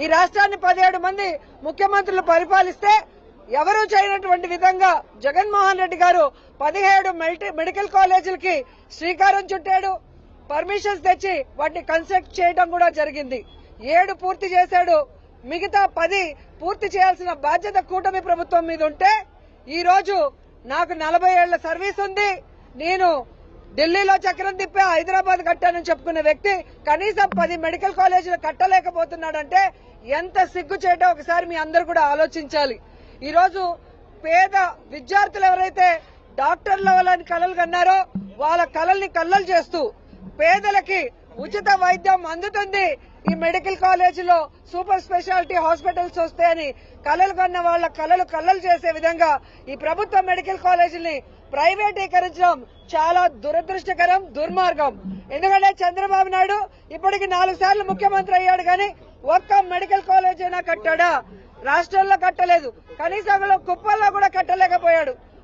ఈ రాష్ట్రాన్ని 17 మంది ముఖ్యమంత్రులు పరిపాలిస్తే ఎవరూ చేయనటువంటి విధంగా జగన్మోహన్ రెడ్డి గారు 17 మెడికల్ కాలేజీలకి శ్రీకారం చుట్టాడు. పర్మిషన్స్ తెచ్చి వాటిని కన్స్ట్రక్ట్ చేయడం కూడా జరిగింది. 7 పూర్తి చేశాడు. మిగతా 10 పూర్తి చేయాల్సిన బాధ్యత కూటమి ప్రభుత్వం మీద ఉంటే ఈ రోజు నాకు 40 ఏళ్ల సర్వీస్ ఉంది, నేను ఢిల్లీలో చక్రం తిప్పే హైదరాబాద్ కట్టానని చెప్పుకునే వ్యక్తి కనీసం 10 మెడికల్ కాలేజీలు కట్టలేకపోతున్నాడంటే ఎంత సిగ్గు చేయటో ఒకసారి మీ అందరూ కూడా ఆలోచించాలి. ఈ రోజు పేద విద్యార్థులు ఎవరైతే డాక్టర్ల వాళ్ళని కలలు కన్నారో వాళ్ళ కలల్ని కల్లలు చేస్తూ పేదలకి ఉచిత వైద్యం అందుతుంది, ఈ మెడికల్ కాలేజీలో సూపర్ స్పెషాలిటీ హాస్పిటల్స్ వస్తాయని కలలు కన్న వాళ్ళ కలలు కల్లలు చేసే విధంగా ఈ ప్రభుత్వ మెడికల్ కాలేజీని ప్రైవేటీకరించడం చాలా దురదృష్టకరం, దుర్మార్గం. ఎందుకంటే చంద్రబాబు నాయుడు ఇప్పటికి 4 సార్లు ముఖ్యమంత్రి అయ్యాడు కానీ ఒక్క మెడికల్ కాలేజ్ అయినా కట్టాడా? రాష్ట్రంలో కట్టలేదు, కనీసం కుప్పల్లో కూడా కట్టలేకపోయాడు.